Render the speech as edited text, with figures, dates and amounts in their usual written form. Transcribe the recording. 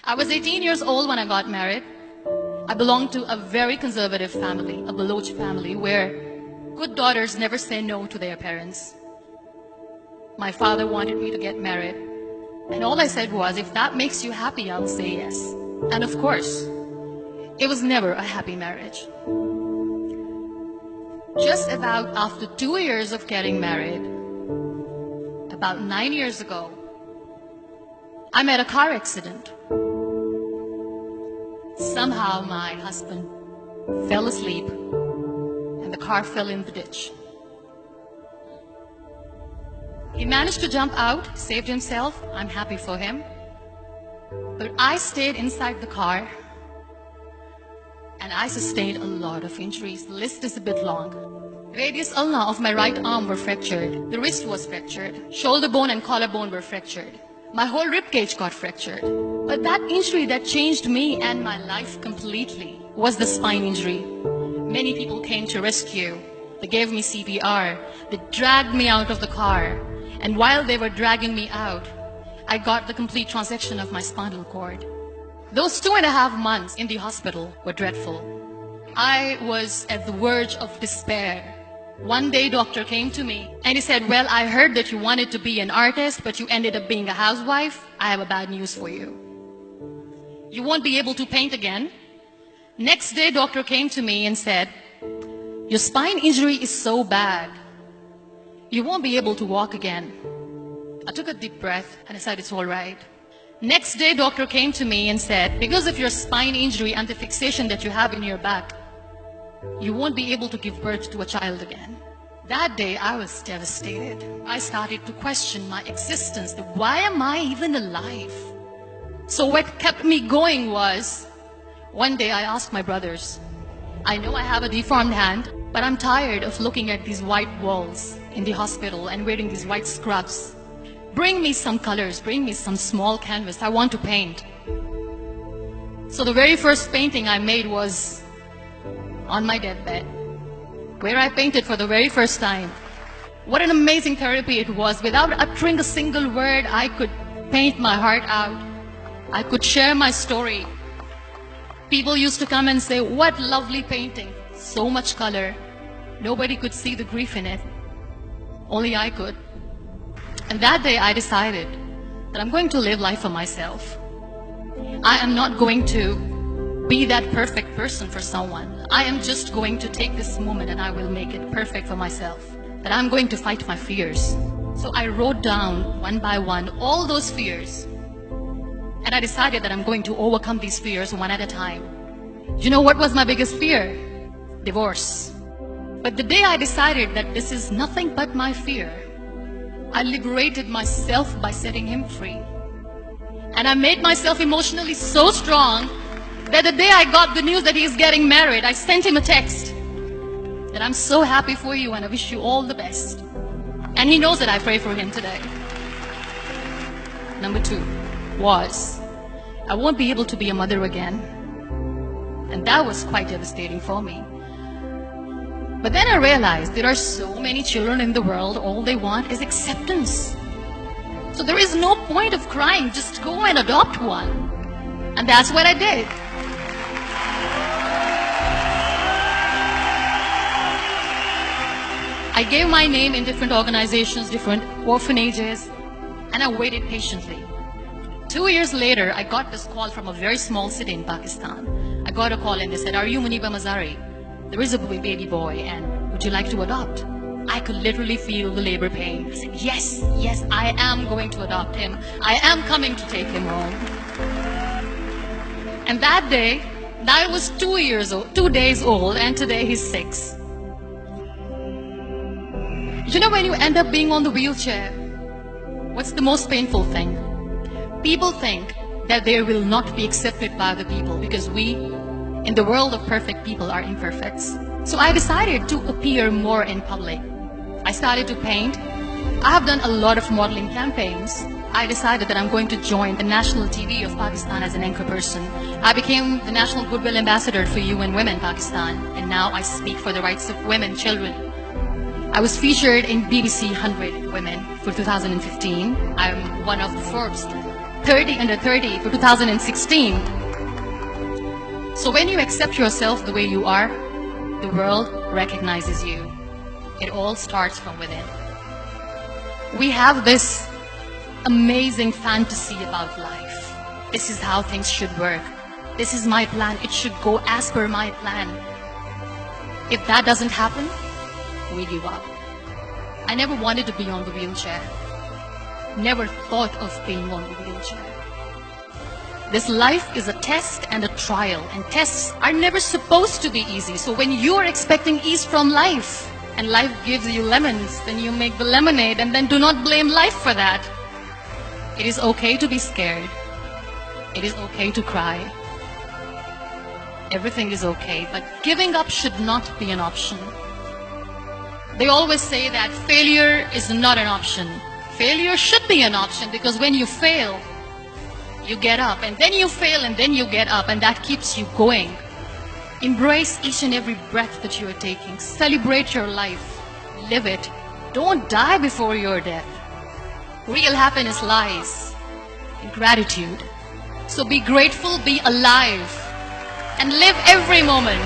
I was 18 years old when I got married. I belonged to a very conservative family, a Baloch family, where good daughters never say no to their parents. My father wanted me to get married, and all I said was, if that makes you happy, I'll say yes. And of course, it was never a happy marriage. Just about after 2 years of getting married, about 9 years ago, I met a car accident. Somehow my husband fell asleep and the car fell in the ditch. He managed to jump out, saved himself. I'm happy for him. But I stayed inside the car and I sustained a lot of injuries. The list is a bit long. Radius ulna of my right arm were fractured. The wrist was fractured. Shoulder bone and collarbone were fractured. My whole rib cage got fractured. But that injury that changed me and my life completely was the spine injury. Many people came to rescue. They gave me CPR. They dragged me out of the car. And while they were dragging me out, I got the complete transection of my spinal cord. Those 2.5 months in the hospital were dreadful. I was at the verge of despair. One day, doctor came to me and he said, well, I heard that you wanted to be an artist, but you ended up being a housewife. I have a bad news for you. You won't be able to paint again. Next day, doctor came to me and said, your spine injury is so bad, you won't be able to walk again. I took a deep breath and I said, it's all right. Next day, doctor came to me and said, because of your spine injury and the fixation that you have in your back, you won't be able to give birth to a child again. That day, I was devastated. I started to question my existence. Why am I even alive? So what kept me going was, one day I asked my brothers, I know I have a deformed hand, but I'm tired of looking at these white walls in the hospital and wearing these white scrubs. Bring me some colors, bring me some small canvas. I want to paint. So the very first painting I made was on my deathbed, where I painted for the very first time. What an amazing therapy it was. Without uttering a single word, I could paint my heart out. I could share my story. People used to come and say, what lovely painting. So much color. Nobody could see the grief in it. Only I could. And that day I decided that I'm going to live life for myself. I am not going to be that perfect person for someone. I am just going to take this moment and I will make it perfect for myself. That I'm going to fight my fears. So I wrote down one by one all those fears. And I decided that I'm going to overcome these fears one at a time. You know what was my biggest fear? Divorce. But the day I decided that this is nothing but my fear, I liberated myself by setting him free. And I made myself emotionally so strong that the day I got the news that he's getting married, I sent him a text that I'm so happy for you and I wish you all the best. And he knows that I pray for him today. Number 2 was, I won't be able to be a mother again. And that was quite devastating for me. But then I realized there are so many children in the world, all they want is acceptance. So there is no point of crying, just go and adopt one. And that's what I did. I gave my name in different organizations, different orphanages, and I waited patiently. 2 years later, I got this call from a very small city in Pakistan. I got a call and they said, are you Muniba Mazari? There is a baby boy and would you like to adopt? I could literally feel the labor pain. I said, yes, yes, I am going to adopt him. I am coming to take him home. And that day, I was 2 days old, and today he's 6. You know, when you end up being on the wheelchair, what's the most painful thing? People think that they will not be accepted by other people because we, in the world of perfect people, are imperfects. So I decided to appear more in public. I started to paint. I have done a lot of modeling campaigns. I decided that I'm going to join the national TV of Pakistan as an anchor person. I became the National Goodwill Ambassador for UN Women Pakistan, and now I speak for the rights of women, children. I was featured in BBC 100 Women for 2015. I'm one of the Forbes 30 under 30 for 2016. So when you accept yourself the way you are, the world recognizes you. It all starts from within. We have this amazing fantasy about life. This is how things should work. This is my plan. It should go as per my plan. If that doesn't happen, we give up. I never wanted to be on the wheelchair. Never thought of being on the wheelchair. This life is a test and a trial, and tests are never supposed to be easy. So when you are expecting ease from life, and life gives you lemons, then you make the lemonade, and then do not blame life for that. It is okay to be scared. It is okay to cry. Everything is okay, but giving up should not be an option. They always say that failure is not an option. Failure should be an option, because when you fail, you get up, and then you fail, and then you get up, and that keeps you going. Embrace each and every breath that you are taking. Celebrate your life. Live it. Don't die before your death. Real happiness lies in gratitude. So be grateful, be alive, and live every moment.